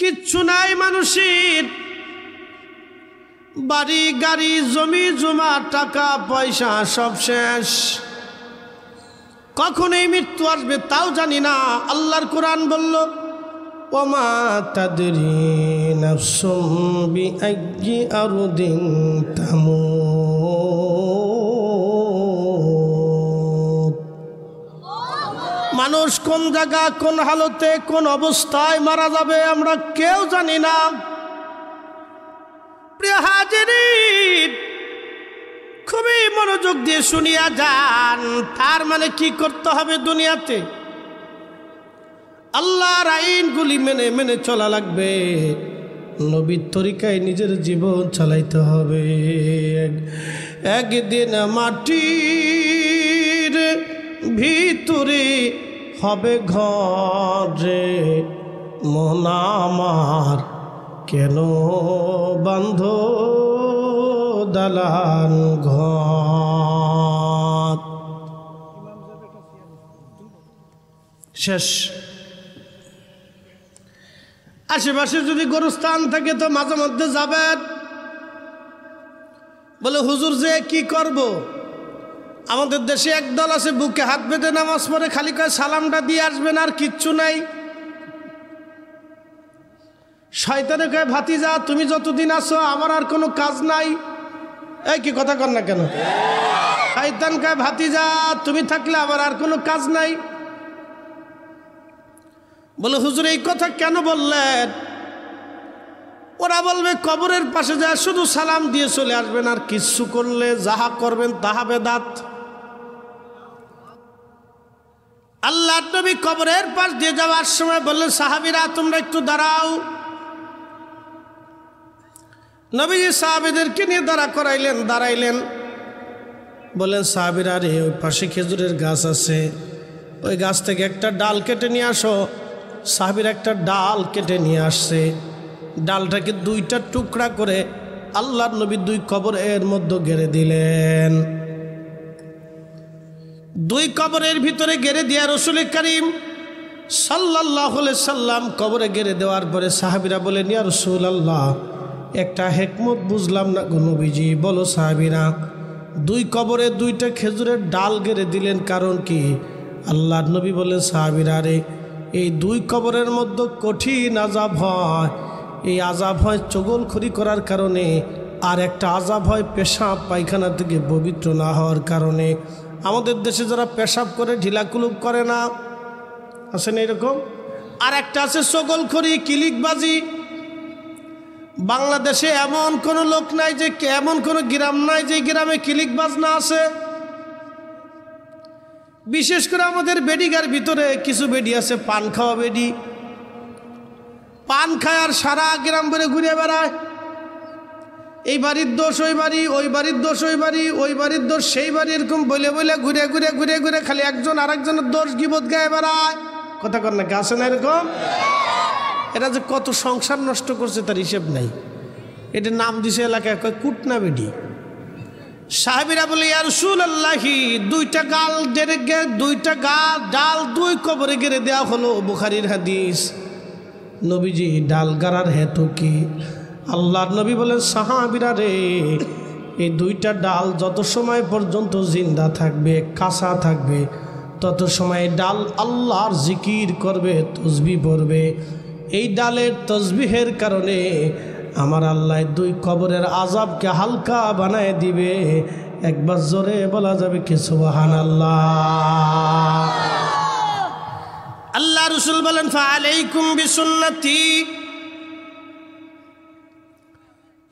কিচ্ছু নাই মানুষের, বাড়ি গাড়ি জমি জমা টাকা পয়সা সব শেষ। কখন এই মৃত্যু আসবে তাও জানি না। আল্লাহর কোরআন বলল, ওমা তাদরি নাফসুম বিআইয়ি আরদিন তামুত। মানুষ কোন জায়গা, কোন হালতে, কোন অবস্থায় মারা যাবে আমরা কেউ জানি না। প্রিয় হাজিরিন, খুবই মনোযোগ দিয়ে শুনিয়া যান। তার মানে কি করতে হবে দুনিয়াতে? আল্লাহর আইনগুলি মেনে মেনে চলা লাগবে, নবীর তরিকায় নিজের জীবন চালাইতে হবে। একদিন মাটির ভিতরে হবে ঘরে, মন আমার কেন বান্ধ দালান ঘর। শেষ। আশেপাশে যদি গরুস্থান থাকে তো মাঝে মধ্যে যাবেন। বলে হুজুর যে কি করব? আমাদের দেশে একদল আছে বুকে হাত বেঁধে নামাজ পড়ে, খালি কয় সালামটা দিয়ে আসবেন আর কিচ্ছু নাই। শয়তানে কয় ভাতিজা তুমি যতদিন আছো আমার আর কোনো কাজ নাই। এই কি কথা কর না কেন? শয়তান কয় ভাতিজা তুমি থাকলে আমার আর কোনো কাজ নাই। বলে হুজুর এই কথা কেন বললেন? ওরা বলবে কবরের পাশে যায় শুধু সালাম দিয়ে চলে আসবেন, আর কিচ্ছু করলে যাহা করবেন তাহা বেদাত। আল্লাহর নবী কবরের পাশ দিয়ে যাওয়ার সময় বললেন, সাহাবীরা তোমরা একটু দাঁড়াও। নবীজি সাহাবীদেরকে নিয়ে দাঁড়াইলেন। বললেন, সাহাবীরা রে, ওই পাশে খেজুরের গাছ আছে, ওই গাছ থেকে একটা ডাল কেটে নিয়ে আসো। সাহাবীরা একটা ডাল কেটে নিয়ে আসছে। ডালটাকে দুইটা টুকরা করে আল্লাহর নবী দুই কবরের মধ্যে গেড়ে দিলেন। দুই কবরের ভিতরে গেড়ে দিয়া রাসূল করিম সাল্লাল্লাহু আলাইহি সাল্লাম কবরে গেড়ে দেওয়ার পরে সাহাবীরা বলেন, ইয়া রাসূলুল্লাহ, একটা হিকমত বুঝলাম না গো নবীজি। বলো সাহাবীরা, দুই কবরে দুইটা খেজুরের ডাল গেড়ে দিলেন কারণ কি? আল্লাহর নবী বলেন, সাহাবীরা রে, এই দুই কবরের মধ্যে কঠিন আযাব হয়। এই আযাব হয় চগলখড়ি করার কারণে, আর একটা আযাব হয় পেশাব পায়খানা থেকে পবিত্র না হওয়ার কারণে। আমাদের দেশে যারা পেশাব করে ঢিলাকুলুপ করে না, আছে না এরকম? আর একটা আছে চগলখড়ি, কিলিকবাজি। বাংলাদেশে এমন কোনো লোক নাই যে, এমন কোনো গ্রাম নাই যে গ্রামে কিলিকবাজ না আছে। বিশেষ করে আমাদের বেডিগার ভিতরে কিছু বেডি আছে পান খাওয়া বেডি। পান খায় আর সারা গ্রাম ভরে ঘুরে বেড়ায়। এই বাড়ির দোষ ওই বাড়ি, ওই বাড়ির দোষ ওই বাড়ি, ওই বাড়ির দোষ সেই বাড়ি, এরকম বলে বলে ঘুরে ঘুরে ঘুরে ঘুরে খালি একজন আরেকজনের দোষ গীবত গায়ে বেড়ায়। কথা কর না, গাছে না এরকম? এরা যে কত সংসার নষ্ট করছে তার হিসেব নাই। এটার নাম দিছে এলাকায় কয় কুটনা বেডি। সাহাবীরা বলে, ইয়া রাসূলুল্লাহি, দুইটা গাল গেড়ে দুইটা ডাল দুই কবরে গেড়ে দেওয়া হলো। বুখারীর হাদিস। নবীজি ডাল গাড়ার হেতু কি? আল্লাহর নবী বলেন, সাহাবীরা রে, এই দুইটা ডাল যত সময় পর্যন্ত জিন্দা থাকবে, কাঁচা থাকবে, তত সময় ডাল আল্লাহর জিকির করবে, তসবিহ পড়বে। এই ডালের তসবিহের কারণে আমার আল্লাহ দুই কবরের আযাবকে হালকা বানায় দিবে। একবার জোরে বলা যাবে কি সুবহানাল্লাহ? আল্লাহ রাসূল বলেন, ফাআলাইকুম বিসুন্নতি,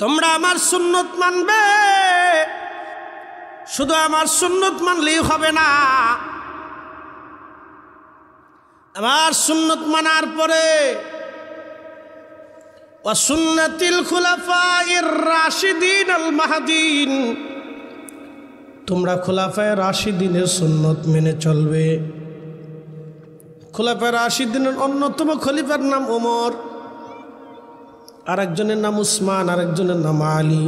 তোমরা আমার সুন্নত মানবে। শুধু আমার সুন্নত মানলেই হবে না, আমার সুন্নত মানার পরে ওয়া সুন্নাতিল খুলাফায়ে রাশিদিন আল মাহদিন, তোমরা খুলাফায়ে রাশিদিনের সুন্নত মেনে চলবে। খুলাফায়ে রাশিদিনের অন্যতম খলিফার নাম ওমর, আরেকজনের নাম উসমান, আরেকজনের নাম আলী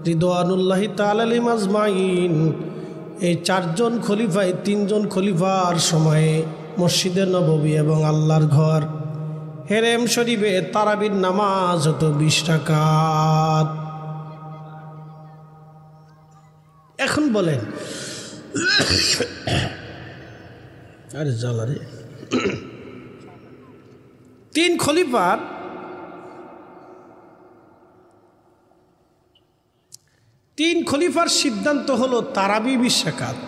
রিদওয়ানুল্লাহি তাআলা আলাইহিম আজমাইন। এই চারজন খলিফায়, তিনজন খলিফার সময়ে মসজিদে নববী এবং আল্লাহর ঘর হেরেম শরীফে তারাবির নামাজ হতো 20 রাকাত। এখন বলেন, আরে জ্বালা রে, 3 খলিফার সিদ্ধান্ত হলো তারাবি 20 রাকাত।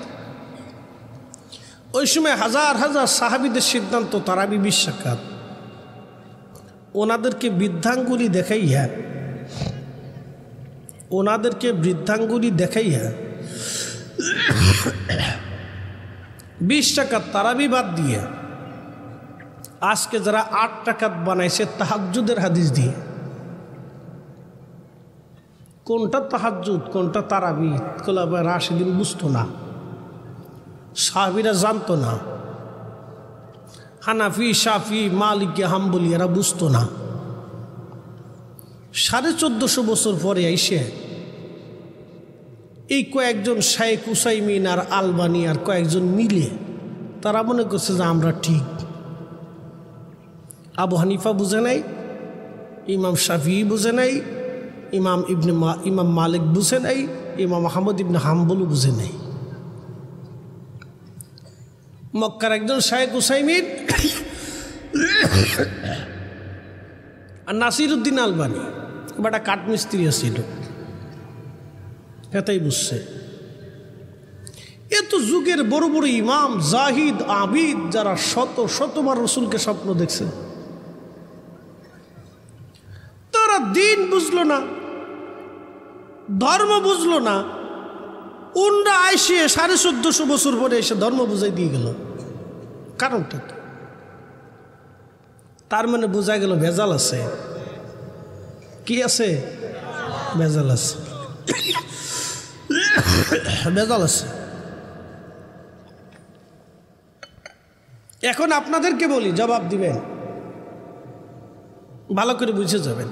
ওই সময় হাজার হাজার সাহাবীদের সিদ্ধান্ত তারাবি 20 রাকাত। ওনাদেরকে বৃদ্ধাঙ্গুলি দেখাইয়া 20 রাকাত তারাবি বাদ দিয়ে আজকে যারা 8 রাকাত বানাইছে তাহাজ্জুদের হাদিস দিয়ে। কোনটা তাহাজ্জুদ কোনটা তারাবি খোলাফায়ে রাশিদিন বুঝতো না, সাহাবীরা জানতো না, হানাফি শাফি মালিকি হাম্বলি এরা বুঝতো না। 1450 বছর পরে আইসে এই কয়েকজন শাইখ উসাইমিন আর আলবানি আর কয়েকজন মিলে তারা মনে করছে যে আমরা ঠিক। আবু হানিফা বুঝে নাই, ইমাম শাফি বুঝে নাই, ইমাম মালিক বুঝে নাই, ইমাম আহমদ ইবনে হাম্বল বুঝে নাই। মক্কার একজন শাইখ উসাইমিন আর নাসিরউদ্দিন আলবানি বাটা কাঠমিস্ত্রি আছিল, এটাই বুঝছে। এত যুগের বড় বড় ইমাম জাহিদ আবিদ যারা শতবার রসুলকে স্বপ্ন দেখছেন, তারা দিন বুঝলো না, ধর্ম বুঝলো না। উন্ডা আইসে 1450 বছর পরে এসে ধর্ম বুঝাই দিয়ে গেল। কারণটা কি? তার মানে বোঝা গেল ভেজাল আছে। কি আছে? ভেজাল আছে, ভেজাল আছে। এখন আপনাদেরকে বলি, জবাব দিবেন, ভালো করে বুঝে যাবেন।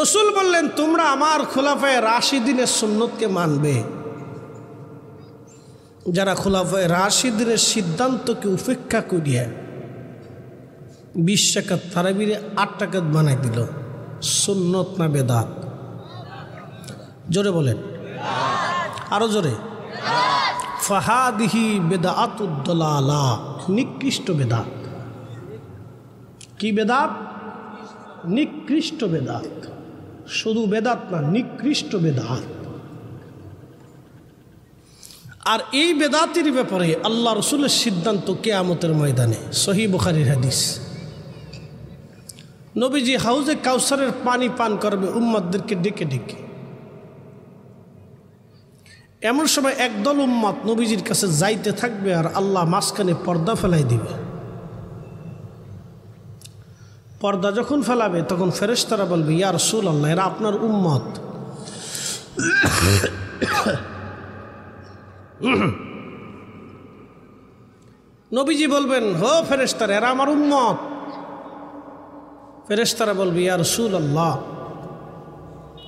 রসুল বললেন তোমরা আমার খোলাফায়ে রাশিদিনের সুন্নতকে মানবে। যারা খোলাফায়ে রাশিদিনের সিদ্ধান্তকে উপেক্ষা করিয়া 20 রাকাত তারাবিরে 8 রাকাত বানাই দিল, সুন্নত না বেদাত? জোরে বলেন, আরো জোরে। ফাহাদিহি বেদাতুদ দালালা, নিকৃষ্ট বেদাত। কি বেদাত? নিকৃষ্ট বেদাত। শুধু বেদাত না, নিকৃষ্ট বেদাত। আর এই বেদাতের ব্যাপারে আল্লাহ রসুলের সিদ্ধান্ত কিয়ামতের ময়দানে। সহিহ বুখারীর হাদিস, নবীজি হাউজে কাউসারের পানি পান করবে উম্মতদেরকে ডেকে ডেকে। এমন সময় একদল উম্মত নবীজির কাছে যাইতে থাকবে আর আল্লাহ মাঝখানে পর্দা ফেলাই দিবে। পর্দা যখন ফেলাবে তখন ফেরেশতারা বলবে ইয়া রাসূলুল্লাহ, এরা আপনার উম্মত। নবীজি বলবেন হো ফেরেশতারা, এরা আমার উম্মত। ফেরেশতারা বলবে ইয়া রাসূলুল্লাহ,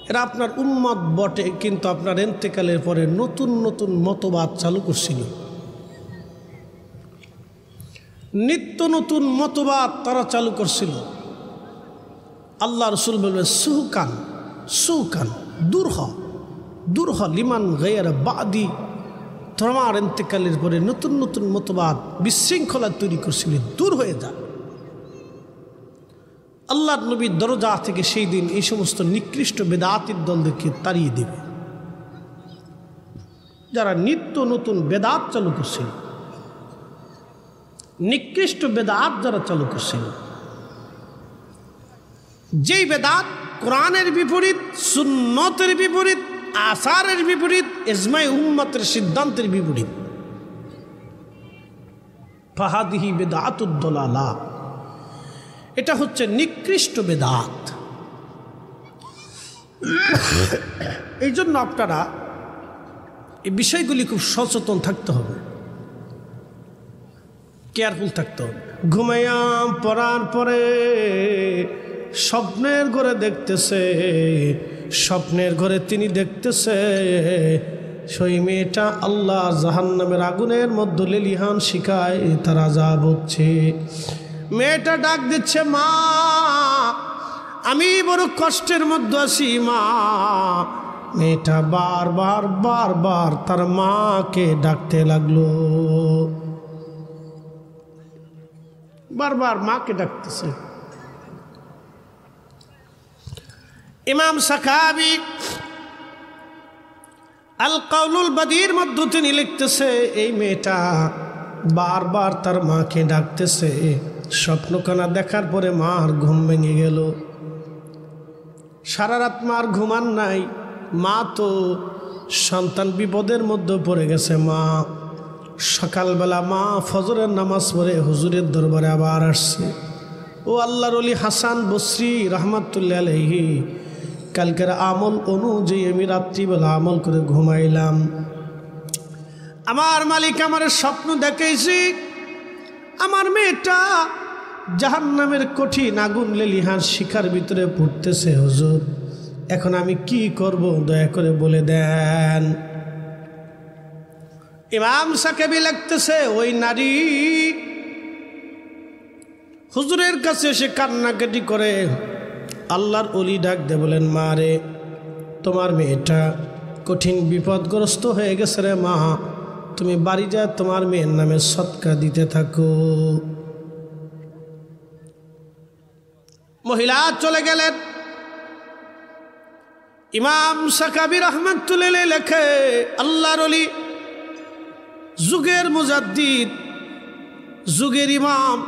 এরা আপনার উম্মত বটে, কিন্তু আপনার ইন্তেকালের পরে নতুন নতুন মতবাদ চালু করছিল, নিত্য নতুন মতবাদ তারা চালু করছিল। আল্লাহ রসুল বলবেন সুহকান সুহকান, দূর হ লিমান গায়রা বাদি, তোমার ইন্তেকালের পরে নতুন নতুন মতবাদ বিশৃঙ্খলা তৈরি করছিল, দূর হয়ে যা। আল্লাহর নবীর দরজা থেকে সেই দিন এই সমস্ত নিকৃষ্ট বেদাতের দলদেরকে তাড়িয়ে দেবে, যারা নিত্য নতুন বেদাত চালু করছিল, নিকৃষ্ট বেদাত যারা চালু করছিল। যেই বেদাত কোরআনের বিপরীত, সুন্নতের বিপরীত, আসারের বিপরীত, ইজমায়ে উম্মতের সিদ্ধান্তের বিপরীত। ফাহাদিহি বেদাতুদ দালালা, এটা হচ্ছে নিকৃষ্ট বেদাত। এই জন্য আপনারা এই বিষয়গুলি খুব সচেতন থাকতে হবে, কেয়ারফুল থাকতে হবে। ঘুমাইয়া পড়ার পরে স্বপ্নের ঘরে দেখতেছে, স্বপ্নের ঘরে তিনি দেখতেছে সেই মেয়েটা আল্লাহ জাহান্নামের আগুনের মধ্যে লেলিহান শিখায় তার আযাব হচ্ছে। মেয়েটা ডাক দিচ্ছে, মা আমি বড় কষ্টের মধ্যে আছি মা। মেয়েটা বারবার বারবার তার মাকে ডাকতে লাগলো, বারবার মাকে ডাকতেছে। ইমাম সাখাবী আল কাউলুল বাদীর মধ্যে তিনি লিখতেছে, এই মেয়েটা বারবার তার মাকে ডাকতেছে। স্বপ্নখানা দেখার পরে মার ঘুম ভেঙে গেল। সারা রাত মার ঘুমান নাই। মা তো সন্তান বিপদের মধ্যে পড়ে গেছে। মা সকালবেলা মা ফজরের নামাজ পড়ে হুজুরের দরবারে আবার আসছে, ও আল্লাহর ওলি হাসান বসরি রহমাতুল্লাহ আলাইহি, কালকের আমল অনুযায়ী আমি রাত্রিবেলা আমল করে ঘুমাইলাম। আমার মালিক আমার স্বপ্ন দেখাইছি, আমার মেয়েটা জাহান্নামের কঠিন আগুন লেলিহান শিখার ভিতরে পড়তেছে হুজুর, এখন আমি কি করব দয়া করে বলে দেন। ইমাম সাকাবী লিখতেছে, ওই নারী হুজুরের কাছে এসে কান্নাকাটি করে আল্লাহর ওলি ডাক দে বলেন, মা রে, তোমার মেয়েটা কঠিন বিপদগ্রস্ত হয়ে গেছে রে মা, তুমি বাড়ি যা তোমার মেয়ের নামে সদকা দিতে থাকো। মহিলা চলে গেলেন। ইমাম সাকাবী রাহমাতুল্লাহ আলাইহি লেখে, আল্লাহর ওলি যুগের মুজাদ্দিদ, যুগের ইমাম,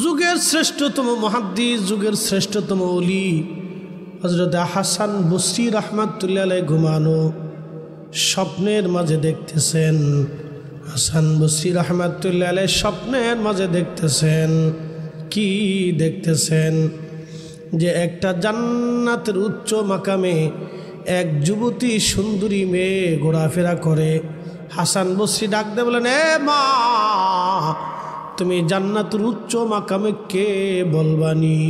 যুগের শ্রেষ্ঠতম মুহাদ্দিস, যুগের শ্রেষ্ঠতম ওলি হযরত হাসান বসরি রাহমাতুল্লাহ আলাইহি ঘুমানো স্বপ্নের মাঝে দেখতেছেন। হাসান বসরি রাহমাতুল্লাহ আলাইহি স্বপ্নের মাঝে দেখতেছেন, কি দেখতেছেন, যে একটা জান্নাতের উচ্চ মাকামে এক যুবতী সুন্দরী মেয়ে ঘোরাফেরা করে। হাসান বসরি ডাক দিয়ে বলেন, এ মা, তুমি জান্নাতের উচ্চ মাকামে কে বলবানি?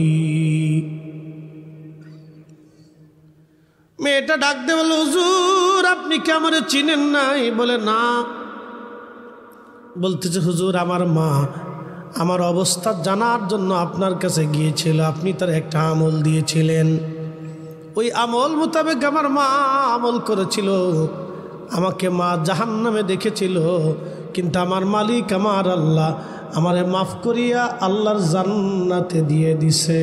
মেয়েটা ডাক দিয়ে বলে, হুজুর আপনি কি আমার চিনেন নাই? বলে না। বলতেছে, হুজুর আমার মা আমার অবস্থা জানার জন্য আপনার কাছে গিয়েছিল, আপনি তার একটা আমল দিয়েছিলেন, ওই আমল মোতাবেক আমার মা আমল করেছিল। আমাকে মা জাহান্নামে দেখেছিল, কিন্তু আমার মালিক আমার আল্লাহ আমারে মাফ করিয়া আল্লাহর জান্নাতে দিয়ে দিছে।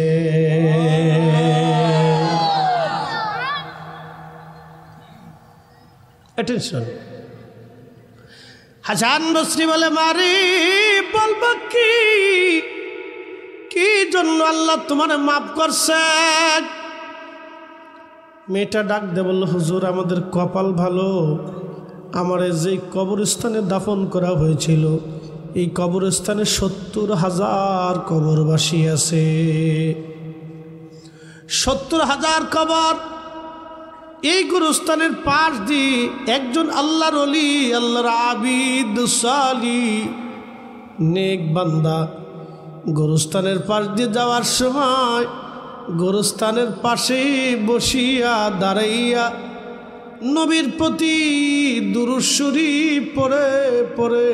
অ্যাটেনশন। হাসান বসরি বলে, মারি বলবো কি জন্য আল্লাহ তোমার মাফ করছেন? মেয়েটা ডাক দে বলল, হুজুর আমাদের কপাল ভালো, আমার যে কবরস্থানে দাফন করা হয়েছিল এই কবরস্থানে 70,000 কবরবাসী আছে। 70,000 কবর। এই গুরুস্থানের পাশ দিয়ে একজন আল্লাহর ওলি, আল্লাহর আবিদ সালিহ নেক বান্দা গুরুস্থানের পাশ দিয়ে যাওয়ার সময় গুরুস্থানের পাশে বসিয়া দাঁড়াইয়া নবীর প্রতি দুরূদ শরীফ পড়ে পড়ে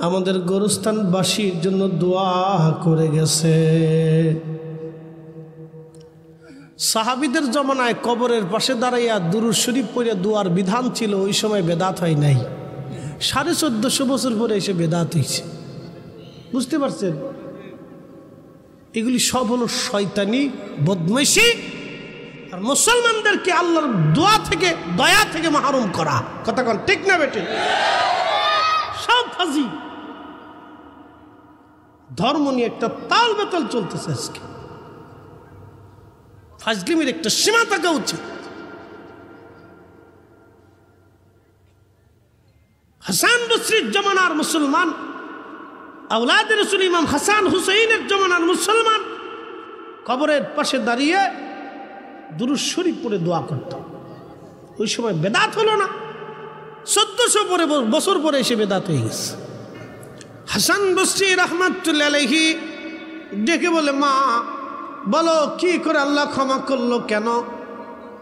আমাদের গুরুস্থানবাসীর জন্য দোয়া করে গেছে। সাহাবীদের জমানায় কবরের পাশে দাঁড়াইয়া দুরূদ শরীফ পড়ে দোয়ার বিধান ছিল, ওই সময় বেদাত হয় নাই। 1450 বছর পরে এসে বেদাত হয়েছে। বুঝতে পারছেন? এগুলি সব হলো শয়তানি বদমাইশি আর মুসলমানদেরকে আল্লাহর দোয়া থেকে দয়া থেকে মাহরুম করা। কথা কোন ঠিক না বেটে? সব ফাজি। ধর্ম নিয়ে একটা তাল বেতাল চলতেছে আজকে। ফাজলিমের একটা সীমা থাকা উচিত। হাসান বসরির জমানার মুসলমান, আওলাদে রাসূল ইমাম হাসান হুসাইনের জমানার মুসলমান কবরের পাশে দাঁড়িয়ে দুরূদ শরীফ পড়ে দোয়া করত। ওই সময় বেদাত হলো না, 1400 বছর পরে এসে বেদাত হয়ে গেছে। হাসান বসরি রাহমাতুল্লাহ আলাইহি ডেকে বলে, মা বলো কি করে আল্লাহ ক্ষমা করলো কেন?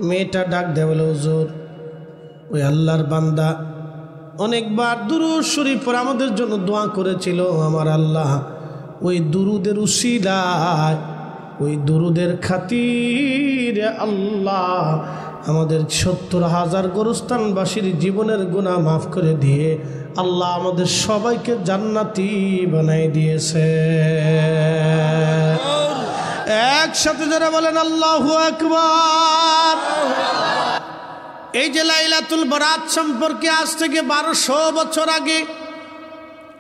মেয়েটা ডাক দেয় বলে, হুজুর ওই আল্লাহর বান্দা অনেকবার দুরূদ শরীফ পড়ে আমাদের জন্য দোয়া করেছিল, আমার আল্লাহ ওই দুরুদের উসিলায়, ওই দুরুদের খাতিরে আল্লাহ আমাদের 70,000 গোরস্থানবাসীর জীবনের গুনাহ মাফ করে দিয়ে আল্লাহ আমাদের সবাইকে জান্নাতি বানাই দিয়েছে। একসাথে যারা বলেন আল্লাহু আকবার। এই যে লাইলাতুল বরাত সম্পর্কে আজ থেকে 1200 বছর আগে,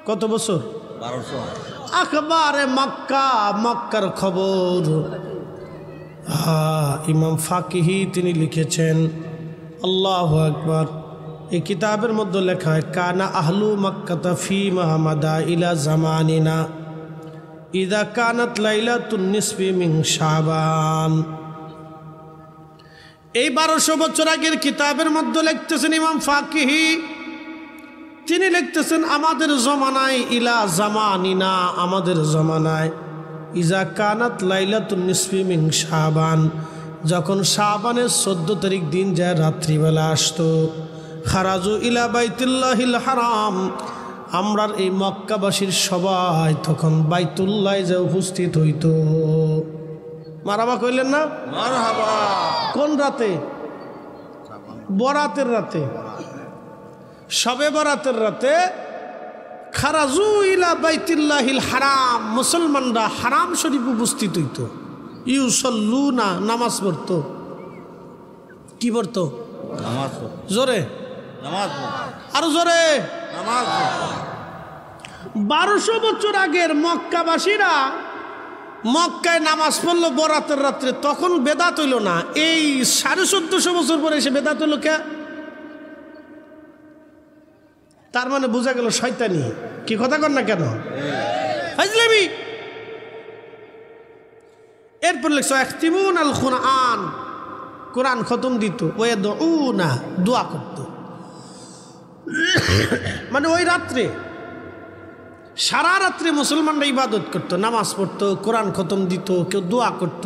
কত বছর? 1200। আখবারে মক্কা, মক্কার খবর ইমাম ফাকিহি তিনি লিখেছেন, আল্লাহু আকবার। এই কিতাবের মধ্যে লেখা হয়, কানা আহলু মক্কাতা ফি মাহমাদা ইলা জামানিনা ইদা কানাত লাইলাতুন নিসফি মিন শাবান। এই 1200 বছর আগের কিতাবের মধ্যে লিখতেছেন ইমাম ফাকিহি, তিনি লিখতেছেন আমাদের জমানায়, ইলা জামানিনা আমাদের জমানায়, ইজা কানাত লাইলাতুন নিসফি মিন শাবান, যখন শাবানের 14 তারিখ দিন যায় রাত্রিবেলা আসতো, খারাজু ইলা বাইতুল্লাহিল হারাম, আমরার এই মক্কাবাসীর সবাই তখন বাইতুল্লাহে যে উপস্থিত হইত। মারহাবা কইলেন না? মারহাবা। কোন রাতে? বরাতের রাতে, শবে বরাতের রাতে খারাজু ইলা বাইতুল্লাহিল হারাম, মুসলমানরা হারাম শরীফ উপস্থিত হইত। ইউসাল্লুনা, নামাজ পড়তো। কি পড়তো? নামাজ। জোরে নামাজ, আরো জোরে নামাজ। 1200 বছর আগের মক্কাবাসীরা মক্কায় নামাজ পড়লো বরাতের রাত্রে, তখন বেদাত হইল না। এই 1450 বছর পরে এসে বেদাত হইল কে? তার মানে বোঝা গেল শয়তানি। কি কথা কর না কেন? ফাজলামি। এরপর লিখছো ইখতিমুন আল কুরআন, কোরআন খতম দিত। ওয়াদউনা, দোয়া করত। মানে ওই রাত্রে, সারা রাত্রে মুসলমানরা ইবাদত করতো, নামাজ পড়তো, কোরআন খতম দিত, কেউ দোয়া করত,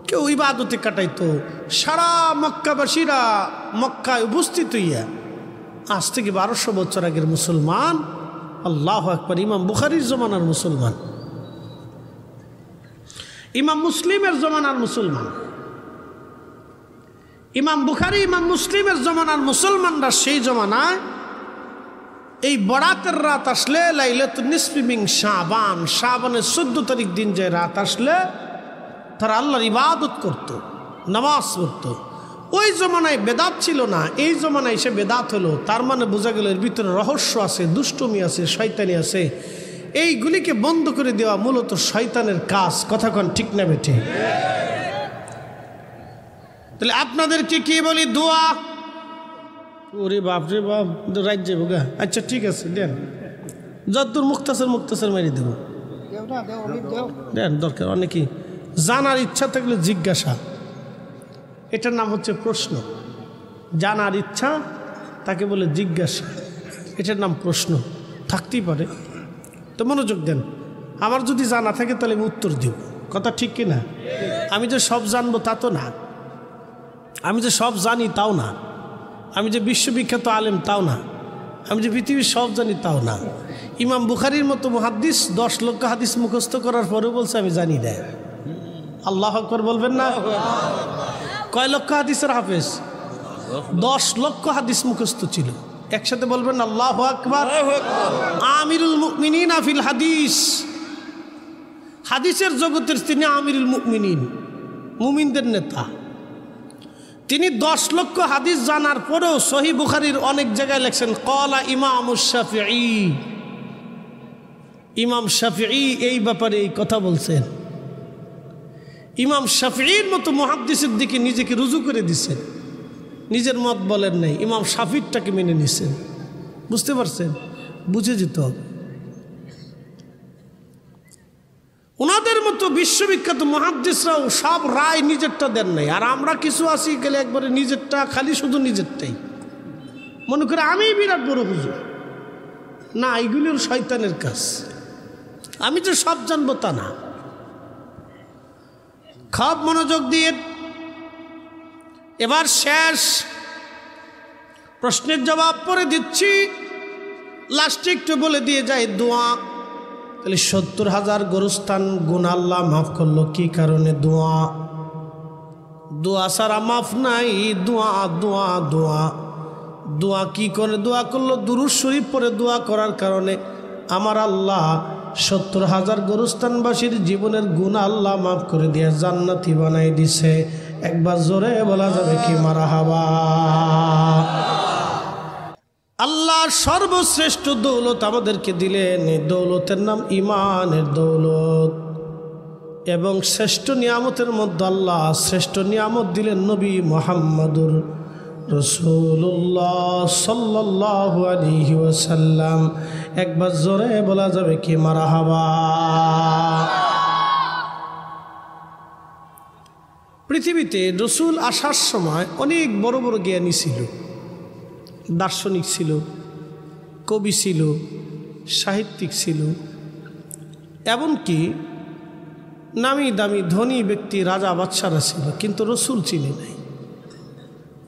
কেউ ইবাদতে কাটাইতো। সারা মক্কাবাসীরা মক্কায় উপস্থিত হইয়া, আজ থেকে 1200 বছর আগের মুসলমান। আল্লাহু আকবার। ইমাম বুখারীর জমানার মুসলমান, ইমাম মুসলিমের জমানার মুসলমান, ইমাম বুখারী ইমাম মুসলিমের জমানার মুসলমানরা সেই জমানায় এই বরাতের রাত আসলে, লাইলাতুন নিসফি মিন শাবান, শাবানের 14 তারিখ দিন যে রাত আসলে তারা আল্লাহর ইবাদত করত, নামাজ পড়ত। ওই জমানায় বেদাত ছিল না, এই জমানায় এসে বেদাত হলো। তার মানে বোঝা গেল এর ভিতরে রহস্য আছে, দুষ্টমি আছে, শয়তানি আছে। এইগুলিকে বন্ধ করে দেওয়া মূলত শয়তানের কাজ। কথা কোন ঠিক না বেঠে? তাহলে আপনাদেরকে কি বলি? দোয়া। ওরে বাপ রে বাপ, রাইট যাবো গা। আচ্ছা ঠিক আছে, দেন যতদূর মুক্তাসর মারি দেব, দেন। দরকার অনেকেই জানার ইচ্ছা থাকলে জিজ্ঞাসা, এটার নাম হচ্ছে প্রশ্ন। জানার ইচ্ছা তাকে বলে জিজ্ঞাসা, এটার নাম প্রশ্ন। থাকতেই পারে, তো মনোযোগ দেন। আমার যদি জানা থাকে তাহলে আমি উত্তর দিব। কথা ঠিক কিনা? আমি যে সব জানবো তা তো না, আমি যে সব জানি তাও না, আমি যে বিশ্ববিখ্যাত আলেম তাও না, আমি যে পৃথিবীর সব জানি তাও না। ইমাম বুখারীর মতো মুহাদ্দিস 10 লক্ষ হাদিস মুখস্থ করার পরেও বলছে আমি জানি না। আল্লাহু আকবার বলবেন না? কয় লক্ষ হাদিসের হাফেজ? 10 লক্ষ হাদিস মুখস্থ ছিল। একসাথে বলবেন আল্লাহু আকবার। আমিরুল মুমিনিন ফিল হাদিস, হাদিসের জগতের তিনি আমিরুল মুমিনিন, মুমিনদের নেতা। তিনি 10 লক্ষ হাদিস জানার পরেও সহিহ বুখারীর অনেক জায়গায় লেখছেন ক্বালা ইমামুশ শাফিঈ, ইমাম শাফিঈ এই ব্যাপারে এই কথা বলছেন। ইমাম শাফিঈর মতো মুহাদ্দিসের দিকে নিজেকে রুজু করে দিছেন, নিজের মত বলেন নাই, ইমাম শাফিঈরটাকে মেনে নিছেন। বুঝতে পারছেন? বুঝে যেতে হবে। ওনাদের মতো বিশ্ববিখ্যাত মুহাদ্দিসরাও সব রায় নিজেরটা দেন নাই। আর আমরা কিছু আসি গেলে একবারে নিজেরটা, খালি শুধু নিজেরটাই মনে করে আমি বিরাট বড় হুজুর। না, এইগুলির শয়তানের কাজ। আমি যে সব জানবো তা না। খুব মনোযোগ দিয়ে এবার শেষ প্রশ্নের জবাব পরে দিচ্ছি, লাস্টে একটু বলে দিয়ে যাই দোয়া। তাহলে 70,000 গোরস্থান গুনাহ আল্লাহ মাফ করলো কি কারণে? দোয়া। দোয়া ছাড়া মাফ নাই। দোয়া দোয়া দোয়া দোয়া কি করে দোয়া করলো? দুরূদ শরীফ পড়ে দোয়া করার কারণে আমার আল্লাহ 70,000 গোরস্থানবাসীর জীবনের গুনাহ আল্লাহ মাফ করে দিয়ে জান্নাতি বানাই দিছে। একবার জোরে বলা যাবে কি মারহাবা? আল্লাহ সর্বশ্রেষ্ঠ দৌলত আমাদেরকে দিলেন। এই দৌলতের নাম ঈমানের দৌলত। এবং শ্রেষ্ঠ নিয়ামতের মধ্যে আল্লাহ শ্রেষ্ঠ নিয়ামত দিলেন নবী মুহাম্মদুর রাসূলুল্লাহ সাল্লাল্লাহু আলাইহি ওয়াসাল্লাম। একবার জোরে বলা যাবে কি মারহাবা? পৃথিবীতে রসুল আসার সময় অনেক বড় বড় জ্ঞানী ছিল, দার্শনিক ছিল, কবি ছিল, সাহিত্যিক ছিল, এমনকি নামি দামি ধনী ব্যক্তি রাজা বাদশারা ছিল, কিন্তু রসুল চিনে নাই।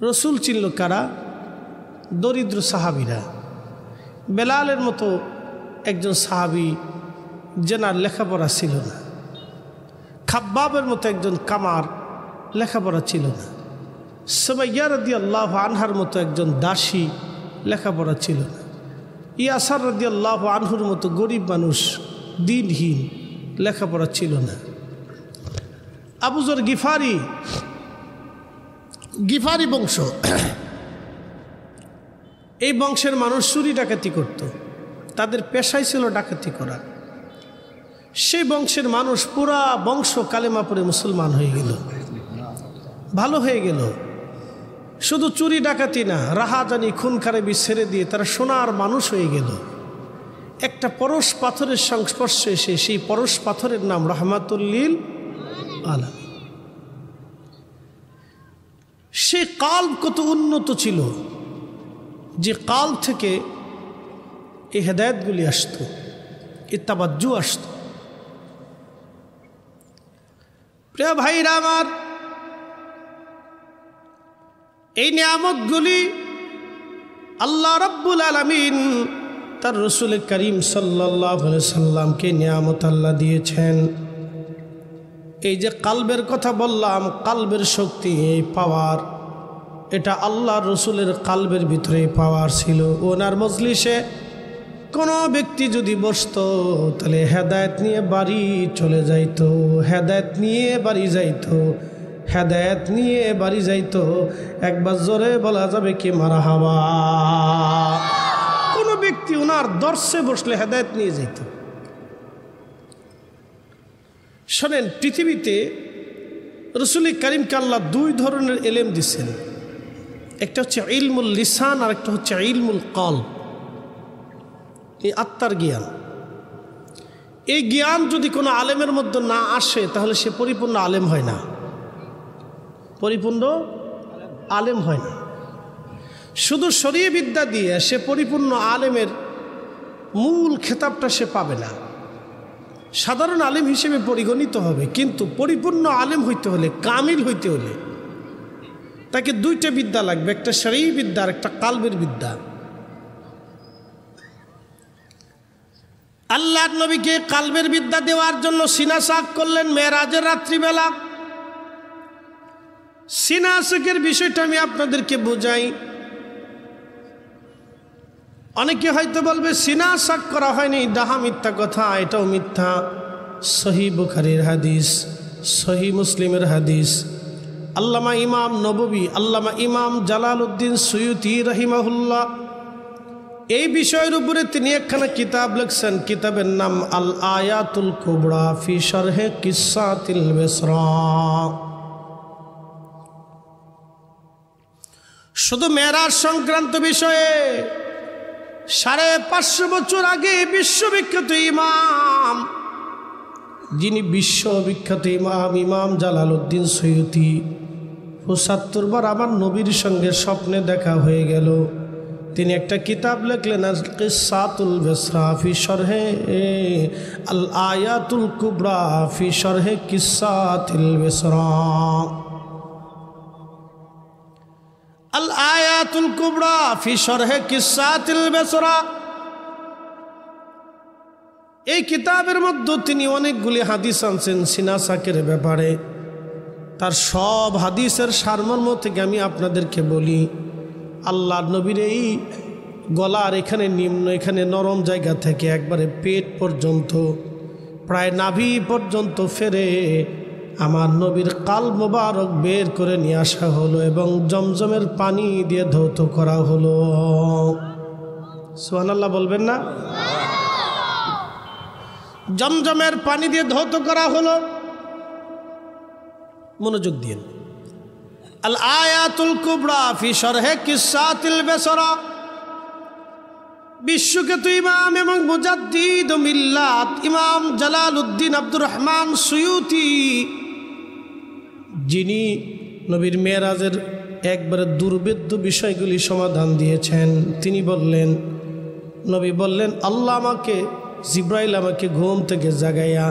রসুল চিনল কারা? দরিদ্র সাহাবীরা। বেলালের মতো একজন সাহাবী যেনার লেখাপড়া ছিল না, খাব্বাবের মতো একজন কামার লেখাপড়া ছিল না, সুমাইয়া রাদিয়াল্লাহু আনহার মতো একজন দাসী লেখাপড়া ছিল না, ইয়াসার রাদিয়াল্লাহু আনহুর মতো গরিব মানুষ দিনহীন লেখাপড়া ছিল না। আবু যর গিফারি বংশ, এই বংশের মানুষ চুরি ডাকাতি করত, তাদের পেশাই ছিল ডাকাতি করা। সেই বংশের মানুষ পুরা বংশ কালেমা পড়ে মুসলমান হয়ে গেল, ভালো হয়ে গেল। শুধু চুরি ডাকাতি না, রাহাজানি খুন খারাপি ছেড়ে দিয়ে তারা সোনার মানুষ হয়ে গেল। একটা পরশ পাথরের সংস্পর্শে এসে সেই পরশ পাথরের নাম রাহমাতুল লিল আলামিন। সে কাল কত উন্নত ছিল যে কাল থেকে এই হেদায়েতগুলি আসত, এই তাবাজ্জু আসত। প্রিয় ভাইরা আমার, এই নিয়ামতগুলি আল্লাহ রাব্বুল আলামিন তার রসুল করিম সাল্লাল্লাহু আলাইহি সাল্লামকে নিয়ামত আল্লাহ দিয়েছেন। এই যে কালবের কথা বললাম, কালবের শক্তি, এই পাওয়ার, এটা আল্লাহ রসুলের কালবের ভিতরে পাওয়ার ছিল। ওনার মজলিসে কোনো ব্যক্তি যদি বসতো তাহলে হেদায়েত নিয়ে বাড়ি চলে যাইতো, হেদায়েত নিয়ে বাড়ি যাইতো, হেদায়েত নিয়ে বাড়ি যাইতো। একবার জোরে বলা যাবে কি মারহাবা? কোনো ব্যক্তি ওনার দর্শে বসলে হেদায়েত নিয়ে যেত। শোনেন, পৃথিবীতে রসুল করিমকে আল্লাহ দুই ধরনের ইলম দিচ্ছেন। একটা হচ্ছে ইলমুল লিসান, আর একটা হচ্ছে ইলমুল কলব, এই আত্মার জ্ঞান। এই জ্ঞান যদি কোনো আলেমের মধ্যে না আসে তাহলে সে পরিপূর্ণ আলেম হয় না, পরিপূর্ণ আলেম হয় না। শুধু শরীয় বিদ্যা দিয়ে সে পরিপূর্ণ আলেমের মূল খেতাবটা সে পাবে না। সাধারণ আলেম হিসেবে পরিগণিত হবে, কিন্তু পরিপূর্ণ আলেম হইতে হলে, কামিল হইতে হলে তাকে দুইটা বিদ্যা লাগবে, একটা শরীয় বিদ্যা আর একটা কালবের বিদ্যা। আল্লাহর নবীকে কালবের বিদ্যা দেওয়ার জন্য সিনা সাক করলেন মেরাজের রাত্রিবেলা। সিনা সাকের বিষয়টা আমি আপনাদেরকে বোঝাই। অনেকে হয়তো বলবে সিনা সাক করা হয়নি, ডাহা মিথ্যা কথা। এটাও মিথ্যা। সহি বুখারীর হাদিস, সহি মুসলিমের হাদিস। আল্লামা ইমাম নববী, আল্লামা ইমাম জালালউদ্দিন সুয়ুতি রাহিমাহুল্লাহ এই বিষয়ের উপরে তিনি একখানা কিতাব লিখছেন। কিতাবের নাম আল আয়াতুল কুবরা ফি শরহে কিসাতিল বিসরা। শুধু মেরাজ সংক্রান্ত বিষয়ে 550 বছর আগে বিশ্ববিখ্যাত ইমাম, যিনি বিশ্ববিখ্যাত ইমাম, ইমাম জালালউদ্দিন সুয়ুতি, ৭৫ বার আমার নবীর সঙ্গে স্বপ্নে দেখা হয়ে গেল। তিনি একটা কিতাব লিখলেন আল কিসাতুল বিসরা ফি শরহে আল আয়াতুল কুবরা ফি শরহে কিসাতিল বিসরা। আল আয়াতুল কুবরা ফি শরহে কিসাতিল বিসরা। এই কিতাবের মধ্যে তিনি অনেকগুলি হাদিস আনছেন সিনা সাকের ব্যাপারে। তার সব হাদিসের সারমর্ম থেকে আমি আপনাদেরকে বলি, আল্লাহর নবীর এই গলার এখানে নিম্ন এখানে নরম জায়গা থেকে একবারে পেট পর্যন্ত প্রায় নাভি পর্যন্ত ফেরে আমার নবীর কাল মোবারক বের করে নিয়ে আসা হলো এবং জমজমের পানি দিয়ে ধৌত করা হলো। সুবহানাল্লাহ বলবেন না? জমজমের পানি দিয়ে ধৌত করা হলো। মনোযোগ দিন। আল আয়াতুল কুবরা ফি শরহে কিসাতিল বেসরা, বিশ্বখ্যাত ইমাম এবং মুজাদ্দিদ মিল্লাত ইমাম জালালউদ্দিন আব্দুর রহমান সুয়ুতি, যিনি নবীর মেরাজের একবারে দুর্বেদ্য বিষয়গুলি সমাধান দিয়েছেন, তিনি বললেন, নবী বললেন, আল্লাহ আমাকে জিব্রাইল আমাকে ঘুম থেকে জাগাইয়া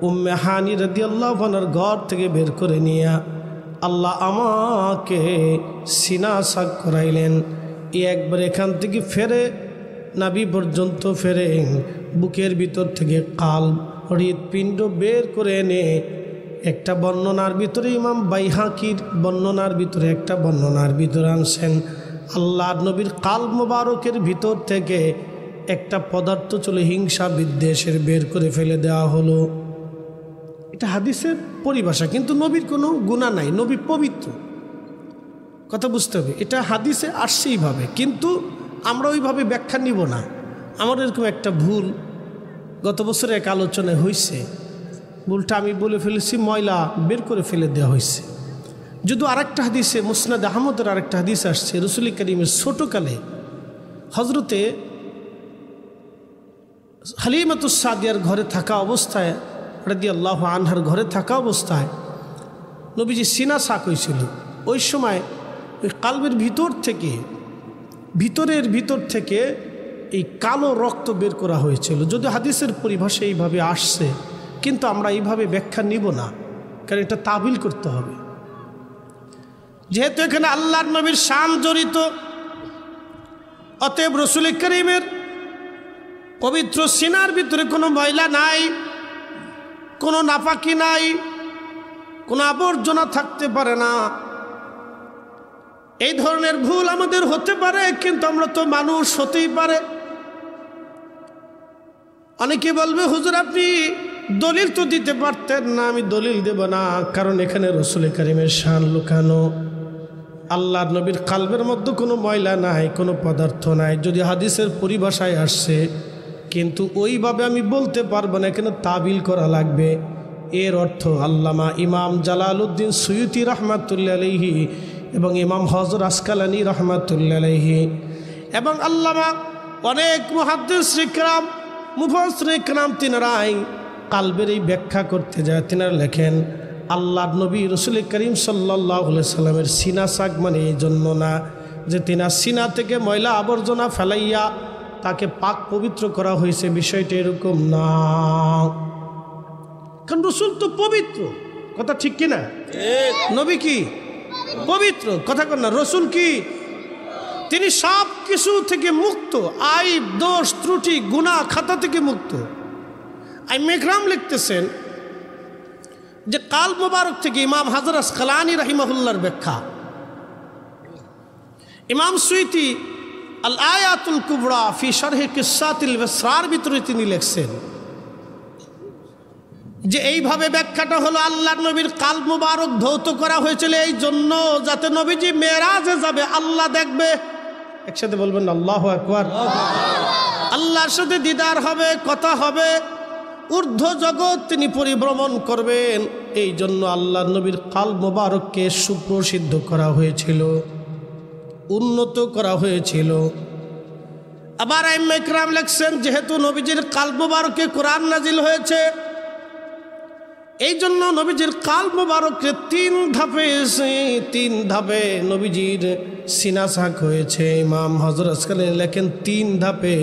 উম্মে হানি রাদিয়াল্লাহু আনহার ঘর থেকে বের করে নিয়া আল্লাহ আমাকে সিনা সাক করাইলেন। একবার এখান থেকে ফেরে নাভি পর্যন্ত ফেরে বুকের ভিতর থেকে কাল হৃৎপিণ্ড বের করে এনে একটা বর্ণনার ভিতরে ইমাম বাইহাকির বর্ণনার ভিতরে একটা বর্ণনার ভিতরে আনছেন, আল্লাহর নবীর কাল মোবারকের ভিতর থেকে একটা পদার্থ চলে হিংসা বিদ্বেষের বের করে ফেলে দেওয়া হলো। এটা হাদিসের পরিভাষা, কিন্তু নবীর কোনো গুনাহ নাই, নবী পবিত্র। কথা বুঝতে হবে, এটা হাদিসে আসছে এইভাবে, কিন্তু আমরা ওইভাবে ব্যাখ্যা নিব না। আমার এরকম একটা ভুল গত বছরে এক আলোচনায় হয়েছে, ভুলটা আমি বলে ফেলেছি, ময়লা বের করে ফেলে দেওয়া হয়েছে। যদিও আরেকটা হাদিসে মুসনাদ আহমদের আরেকটা হাদিস আসছে, রসুল করিমের ছোটোকালে হজরতে হালিমাতুস সাদিয়ার ঘরে থাকা অবস্থায় রাদিয়াল্লাহু আনহার ঘরে থাকা অবস্থায় নবীজি সিনা সাক হয়েছিল। ওই সময় ওই কালবের ভিতরের ভিতর থেকে এই কালো রক্ত বের করা হয়েছিল। যদি হাদিসের পরিভাষা এইভাবে আসছে, কিন্তু আমরা এইভাবে ব্যাখ্যা নিব না, কারণ এটা তাবিল করতে হবে। যেহেতু এখানে আল্লাহর নবীর শান জড়িত, অতএব রসুল করিমের পবিত্র সিনার ভিতরে কোনো ময়লা নাই, কোনো নাপাকি নাই, কোনো আবর্জনা থাকতে পারে না। এই ধরনের ভুল আমাদের হতে পারে, কিন্তু আমরা তো মানুষ, হতেই পারে। অনেকে বলবে, হুজুর আপনি দলিল তো দিতে পারতেন না। আমি দলিল দেব না, কারণ এখানে রসুল করিমের শান লুকানো। আল্লাহর নবীর কালবের মধ্যে কোনো ময়লা নাই, কোনো পদার্থ নাই, যদি হাদিসের পরিভাষায় আসছে, কিন্তু ওইভাবে আমি বলতে পারবো না, এখানে তাবিল করা লাগবে। এর অর্থ আল্লামা ইমাম জালালউদ্দিন সুয়ুতি রহমাতুল্লাহ আলাইহি এবং ইমাম হজর আসকালানি রহমাতুল্লাহ আলাইহি এবং আল্লামা অনেক মুহাদ্দিস ইকরাম মুফাসসির ইকরাম তিনারাই কালবের এই ব্যাখ্যা করতে যায়। তিনারা লেখেন, আল্লাহর নবী রসুল করিম সাল্লাল্লাহু আলাইহি সাল্লামের সিনা সাক মানে এই জন্য না যে তিনার সিনা থেকে ময়লা আবর্জনা ফেলাইয়া তাকে পাক পবিত্র করা হয়েছে, বিষয়টা এরকম না। কারণ রসুল তো পবিত্র, কথা ঠিক কিনা? নবী কি পবিত্র? কথা কন না। রসুল কি? তিনি সব কিছু থেকে মুক্ত, আইব দোষ ত্রুটি গুনাহ খাতা থেকে মুক্ত। ইকরাম লিখতেছেন যে কাল মোবারক থেকে ইমাম হাজর আসকালানি রাহিমাহুল্লাহর ব্যাখ্যা, ইমাম সুয়ুতি আল আয়াতুল কুবরা ফি শরহে কিসাতিল বেসরার ভিতরে তিনি লিখছেন যে এইভাবে ব্যাখ্যাটা হলো আল্লাহর নবীর কাল মুবারক ধৌত করা হয়েছিল এই জন্য যাতে নবীজি মেরাজে যাবে, আল্লাহ দেখবে। একসাথে বলবেন আল্লাহু আকবার। আল্লাহর সাথে দিদার হবে, কথা হবে, ঊর্ধ্ব জগৎ তিনি পরিভ্রমণ করবেন। এই জন্য আল্লাহর নবীর কাল মুবারককে সুপ্রসিদ্ধ করা হয়েছিল, উন্নত করা হয়েছিল। আবার আইম্মা ইকরাম লিখছেন যেহেতু নবীজির কাল মুবারকে কোরআন নাজিল হয়েছে, এই জন্য নবীজির কাল মুবারককে তিন ধাপে নবীজির সিনা সাক হয়েছে। ইমাম হযরত আসকালানি লেখেন 3 ধাপে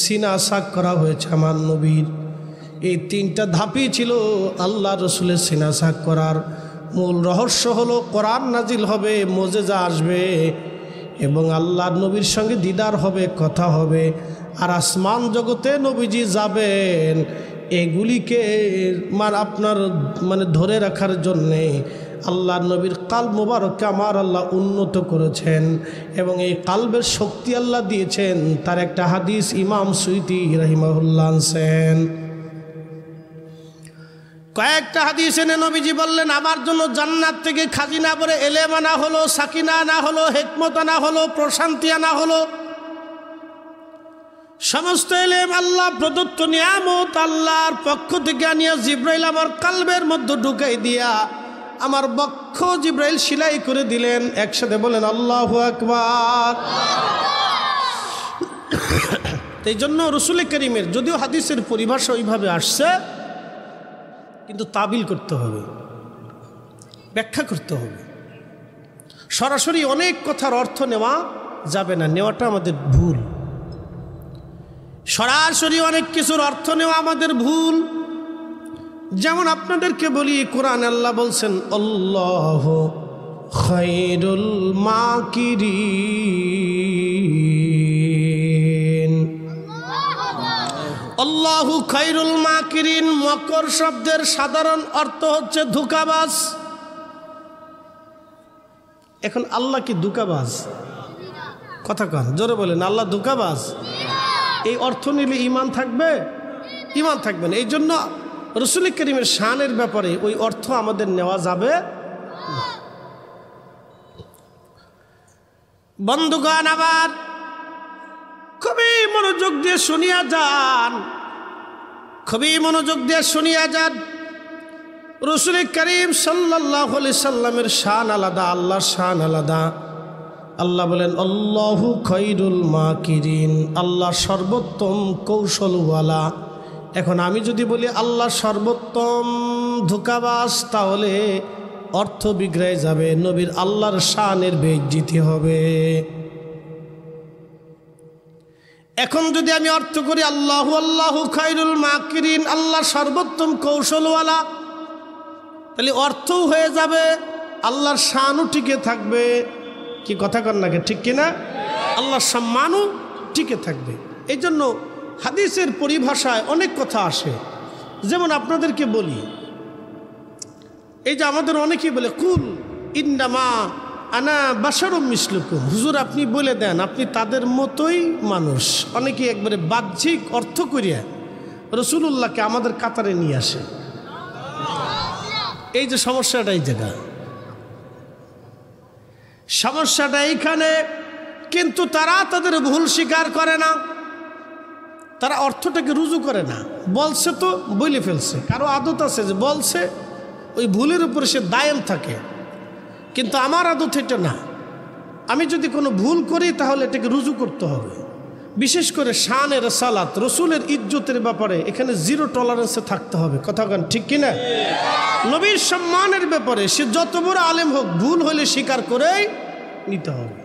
সিনা সাক করা হয়েছে আমার নবীর। এই 3টা ধাপই ছিল আল্লাহ রসুলের সিনা সাক করার মূল রহস্য। হলো কোরআন নাজিল হবে, মুজিজা আসবে এবং আল্লাহর নবীর সঙ্গে দিদার হবে, কথা হবে। আর আসমান জগতে নবীজি যাবেন এগুলিকে আপনার ধরে রাখার জন্যে আল্লাহ নবীর কাল মুবারককে আমার আল্লাহ উন্নত করেছেন এবং এই কালবের শক্তি আল্লাহ দিয়েছেন। তার একটা হাদিস ইমাম সুয়ুতি রাহিমাহুল্লাহ আনছেন। কয়েকটা হাদিস এনে নবীজি বললেন, আমার জন্য জান্নাত থেকে খাজিনা ভরে এলেম আনা হলো, সাকিনা আনা হলো, হিকমত আনা হলো, প্রশান্তি আনা হলো। সমস্ত এলেম আল্লাহ প্রদত্ত নিয়ামত আল্লাহর পক্ষ থেকে আনিয়া জিব্রাইল আমার কালবের মধ্যে ঢুকাই দিয়া আমার বক্ষ জিব্রাইল সেলাই করে দিলেন। একসাথে বলেন আল্লাহু আকবার। এই জন্য রসুল করিমের যদিও হাদিসের পরিভাষা ওইভাবে আসছে, কিন্তু তাবিল করতে হবে, ব্যাখ্যা করতে হবে। সরাসরি অনেক কথার অর্থ নেওয়া যাবে না, নেওয়াটা আমাদের ভুল। সরাসরি অনেক কিছুর অর্থ নেওয়া আমাদের ভুল। যেমন আপনাদেরকে বলি, কোরআন আল্লাহ বলছেন আল্লাহু খায়রুল মাকিরিন। আল্লাহু খায়রুল মাকিরিন মকর শব্দের সাধারণ অর্থ হচ্ছে ধোঁকাবাজ। এখন আল্লাহ কি ধোঁকাবাজ? কথা কন, জোরে বলেন, আল্লাহ ধোঁকাবাজ? এই অর্থ নিলে ঈমান থাকবে? ঈমান থাকবে না। এই জন্য রসুল করিমের শানের ব্যাপারে ওই অর্থ আমাদের নেওয়া যাবে না। বন্ধুগণ, আবার খুবই মনোযোগ দিয়ে শুনিয়া যান, খুবই মনোযোগ দিয়ে শুনিয়া যান। রসুল করিম সাল্লাল্লাহু আলাইহি সাল্লামের শান আলাদা, আল্লাহর শান আলাদা। আল্লাহ বলেন আল্লাহু খায়রুল মাকিরিন, আল্লাহ সর্বোত্তম কৌশলওয়ালা। এখন আমি যদি বলি আল্লাহ সর্বোত্তম ধোঁকাবাজ, তাহলে অর্থ বিগড়ে যাবে, নবীর আল্লাহর শানের বেইজ্জতি হবে। এখন যদি আমি অর্থ করি আল্লাহু খায়রুল মাকিরিন, আল্লাহ সর্বোত্তম কৌশলওয়ালা, তাহলে অর্থও হয়ে যাবে, আল্লাহর শানও টিকে থাকবে। কি কথা কন নাকি, ঠিক কিনা? আল্লাহর সম্মানও টিকে থাকবে। এই জন্য হাদিসের পরিভাষায় অনেক কথা আসে। যেমন আপনাদেরকে বলি, এই যে আমাদের অনেকেই বলে কুল ইন্নামা আনা বাশারুম মিসলুকুম, হুজুর আপনি বলে দেন আপনি তাদের মতোই মানুষ। অনেকেই একবারে বাহ্যিক অর্থ করিয়া রাসূলুল্লাহকে আমাদের কাতারে নিয়ে আসে। এই যে সমস্যাটা, এই জায়গা সমস্যাটা এইখানে। কিন্তু তারা তাদের ভুল স্বীকার করে না, তারা অর্থটাকে রুজু করে না। বলছে তো বলে ফেলছে, কারো আদত আছে যে বলছে ওই ভুলের উপরে সে দায়েম থাকে। কিন্তু আমার আদত এটা না, আমি যদি কোনো ভুল করি তাহলে এটাকে রুজু করতে হবে। বিশেষ করে শানে রিসালাত, রসুলের ইজ্জতের ব্যাপারে এখানে জিরো টলারেন্সে থাকতে হবে। কথা বলেন ঠিক কিনা? নবীর সম্মানের ব্যাপারে সে যত বড় আলেম হোক, ভুল হলে স্বীকার করেই নিতে হবে।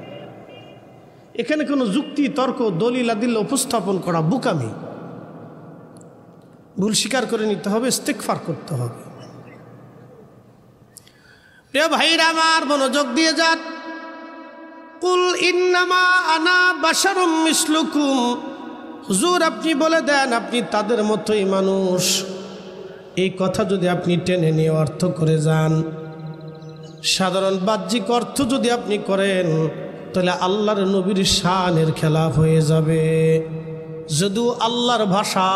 এখানে কোনো যুক্তি তর্ক দলিল আদিল উপস্থাপন করা বুকামি। ভুল স্বীকার করে নিতে হবে, ইস্তেগফার করতে হবে। প্রিয় ভাইরা আমার, মনোযোগ দিয়ে যান। কুল ইন্নামা আনা বাশারুম মিসলুকুম, হুজুর আপনি বলে দেন আপনি তাদের মতোই মানুষ। এই কথা যদি আপনি টেনে নিয়ে অর্থ করে যান, সাধারণ বাহ্যিক অর্থ যদি আপনি করেন, তাহলে আল্লাহর নবীর শানের খেলাফ হয়ে যাবে। যদিও আল্লাহর ভাষা,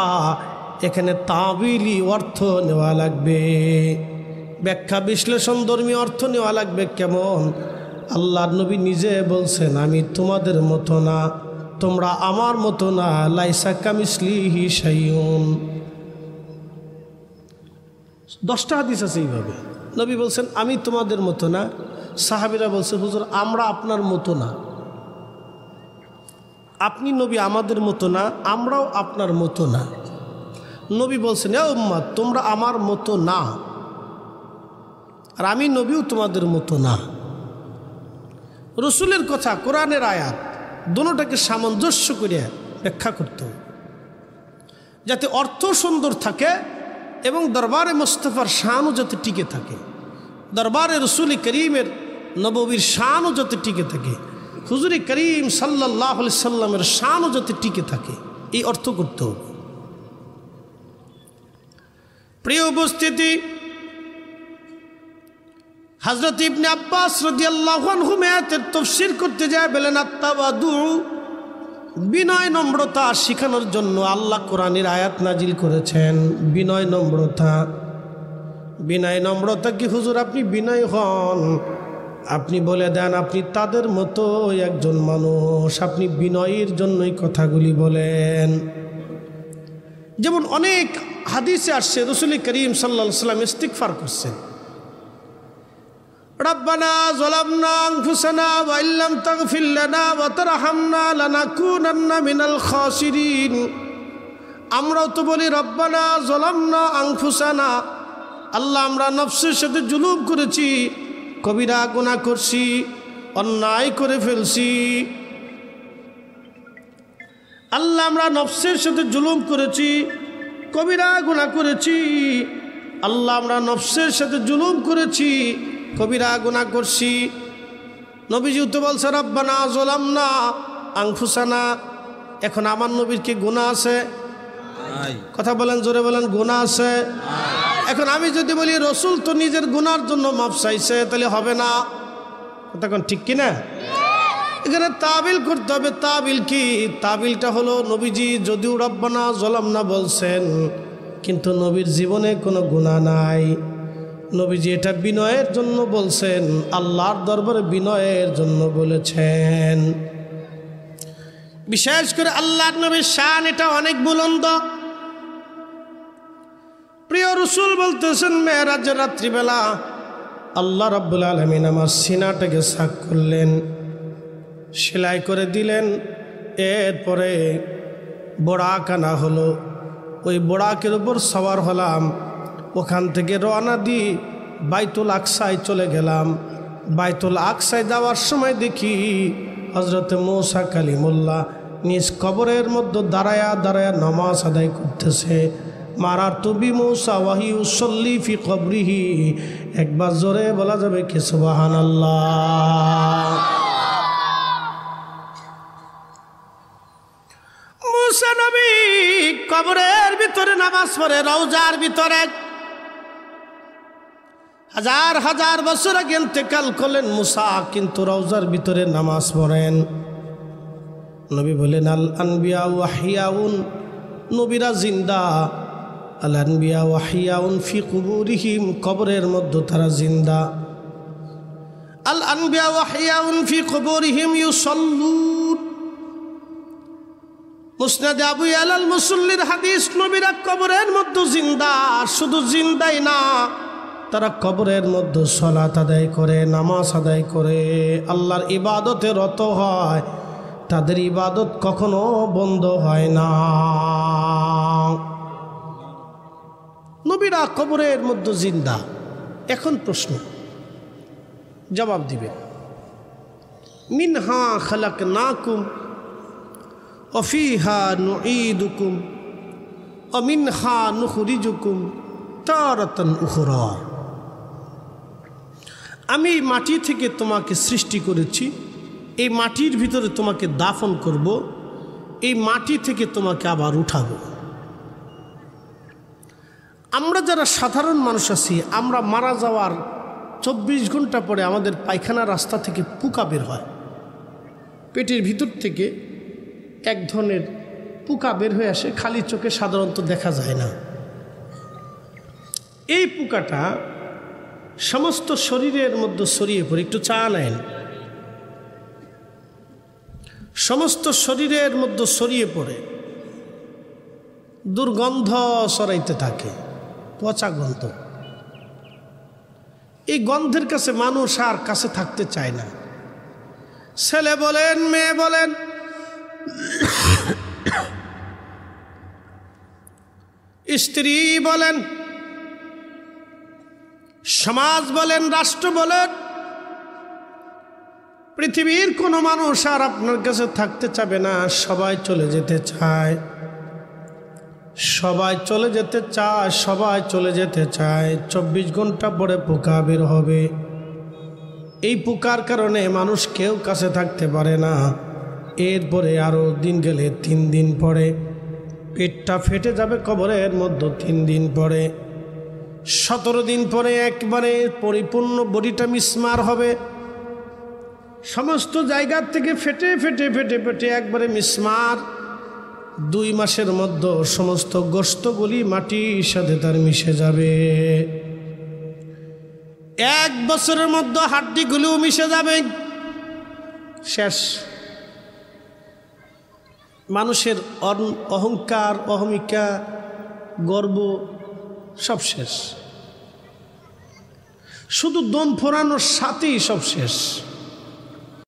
এখানে তাবিলি অর্থ নেওয়া লাগবে, ব্যাখ্যা বিশ্লেষণ ধর্মী অর্থ নেওয়া লাগবে। কেমন? আল্লাহর নবী নিজে বলছেন আমি তোমাদের মতো না, তোমরা আমার মতো না, লাইসা কামিসলিহি শাইউন। 10টা হাদিস আছে এইভাবে। নবী বলছেন আমি তোমাদের মতো না, সাহাবীরা বলছে হুজুর আমরা আপনার মতো না। আপনি নবী আমাদের মতো না, আমরাও আপনার মতো না। নবী বলছেন এ উম্মত তোমরা আমার মতো না, আর আমি নবীও তোমাদের মতো না। রসুলের কথা, কোরআনের আয়াত, দুটোটাকে সামঞ্জস্য করে ব্যাখ্যা করতে হবে, যাতে অর্থ সুন্দর থাকে এবং দরবারে মুস্তাফার শানও যাতে টিকে থাকে, দরবারে রসুল করিমের নববীর শানও যাতে টিকে থাকে, হুজুর করিম সাল্লাল্লাহু আলাইহি সাল্লামের শানও যাতে টিকে থাকে। এই অর্থ করতে হবে। প্রিয় উপস্থিতি, হযরত ইবনে আব্বাস রাদিয়াল্লাহু আনহু আয়াতের তাফসীর করতে যায় বলেন, আত-তাওয়াদু, বিনয় নম্রতা শেখানোর জন্য আল্লাহ কোরআনের আয়াত নাজিল করেছেন। বিনয় নম্রতা, বিনয় নম্রতা কি হুজুর আপনি বিনয় হন? আপনি বলে দেন আপনি তাদের মতো একজন মানুষ, আপনি বিনয়ের জন্যই কথাগুলি বলেন। যেমন অনেক হাদিসে আসছে রাসূল করিম সাল্লাল্লাহু আলাইহি ওয়াসাল্লাম ইস্তিগফার করছেন, রব্বানা যালামনা আনফুসানা ওয়া ইল্লাম তাগফির লানা ওয়া তারহামনা লানাকুনান্না মিনাল খাসিরিন। আমরাও তো বলি রব্বানা যালামনা আনফুসানা, আল্লাহ আমরা নফসের সাথে জুলুম করেছি, কবিরা গুনাহ করছি, অন্যায় করে ফেলছি। আল্লাহ আমরা নফসের সাথে জুলুম করেছি, কবিরা গুনাহ করেছি। আল্লাহ আমরা নফসের সাথে জুলুম করেছি, কবিরা গুনাহ করছি। নবীজি তো বলছে রব্বানা যালামনা আনফুসানা। এখন আমার নবীর কি গুনাহ আছে? কথা বলেন, জোরে বলেন, গুনাহ আছে? এখন আমি যদি বলি রসুল তো নিজের গুনার জন্য মাফ চাইছে, তাহলে হবে না? তখন ঠিক কিনা? এখানে তাবিল করতে হবে। তাবিল কি? তাবিলটা হলো নবীজি যদিও রব্বানা যালামনা বলছেন, কিন্তু নবীর জীবনে কোনো গুনাহ নাই। নবীজি এটা বিনয়ের জন্য বলছেন, আল্লাহর দরবারে বিনয়ের জন্য বলেছেন। বিশেষ করে আল্লাহর নবীর শান এটা অনেক বুলন্দ। প্রিয় রাসূল বলতেছেন, মেরাজের রাত্রিবেলা আল্লাহ রাব্বুল আলামিন আমার সিনাটাকে সাক করলেন, সেলাই করে দিলেন। এরপরে বোরাক আনা হলো, ওই বোরাকের উপর সওয়ার হলাম। ওখান থেকে রওনা দিয়ে বাইতুল আকসায় চলে গেলাম। বাইতুল আকসায় যাওয়ার সময় দেখি হযরতে মূসা কালিমুল্লাহ নিজ কবরের মধ্যে দাঁড়ায়া দাঁড়ায়া নামাজ আদায় করতেছে। মারারতু বিমূসা ওয়া হি ইউসাল্লি ফি কবরিহি। একবার জোরে বলা যাবে কি সুবহানাল্লাহ? মূসা নবী কবরের ভিতরে নামাজ পড়ে, রওজার ভিতরে। হাজার হাজার বছর আগে ইন্তেকাল করলেন মূসা, কিন্তু রওজার ভিতরে নামাজ পড়েন। নবী বলেন, আল আনবিয়া ওয়া হিয়াউন, নবীরা জিন্দা। আল আনবিয়া ওয়া হিয়াউন ফি কুবুরিহিম, কবরের মধ্যে তারা জিন্দা। আল আনবিয়া ওয়া হিয়াউন ফি কুবুরিহিম ইউসাল্লুন। মুসনাদ আবু ইয়ালা আল মুসাল্লির হাদিস, নবীরা কবরের মধ্যে জিন্দা। শুধু জিন্দাই না, তারা কবরের মধ্যে সালাত আদায় করে, নামাজ আদায় করে, আল্লাহর ইবাদতে রত হয়। তাদের ইবাদত কখনো বন্ধ হয় না। নবীরা কবরের মধ্যে জিন্দা। এখন প্রশ্ন, জবাব দিবেন। মিনহা খালাকনাকুম ওয়া ফিহা নুঈদুকুম ওয়া মিনহা নুখরিজুকুম তারাতান উখরা। আমি মাটি থেকে তোমাকে সৃষ্টি করেছি, এই মাটির ভিতরে তোমাকে দাফন করব, এই মাটি থেকে তোমাকে আবার উঠাবো। আমরা যারা সাধারণ মানুষ আছি, আমরা মারা যাওয়ার 24 ঘন্টা পরে আমাদের পায়খানা রাস্তা থেকে পোকা বের হয়। পেটের ভিতর থেকে এক ধরনের পোকা বের হয়ে আসে, খালি চোখে সাধারণত দেখা যায় না। এই পোকাটা সমস্ত শরীরের মধ্যে ছড়িয়ে পড়ে। একটু চা নেন। সমস্ত শরীরের মধ্যে ছড়িয়ে পড়ে, দুর্গন্ধ ছড়াইতে থাকে, পচা গন্ধ। এই গন্ধের কাছে মানুষ আর কাছে থাকতে চায় না। ছেলে বলেন, মেয়ে বলেন, স্ত্রী বলেন, সমাজ বলেন, রাষ্ট্র বলেন, পৃথিবীর কোনো মানুষ আর আপনার কাছে থাকতে চাবে না। সবাই চলে যেতে চায়, সবাই চলে যেতে চায়, সবাই চলে যেতে চায়। 24 ঘন্টা পরে পোকা বের হবে। এই পোকার কারণে মানুষ কেউ কাছে থাকতে পারে না। এরপরে আরও দিন গেলে 3 দিন পরে পেটটা ফেটে যাবে কবরের মধ্যে 3 দিন পরে। 17 দিন পরে একবারে পরিপূর্ণ বডিটা মিসমার হবে, সমস্ত জায়গার থেকে ফেটে ফেটে ফেটে ফেটে একবারে মিসমার। 2 মাসের মধ্যে সমস্ত গোশতগুলি মাটির সাথে তার মিশে যাবে। 1 বছরের মধ্যে হাড্ডিগুলিও মিশে যাবে, শেষ। মানুষের অহংকার, অহমিকা, গর্ব সব শেষ, শুধু দম ফোরানোর সাথেই সব শেষ।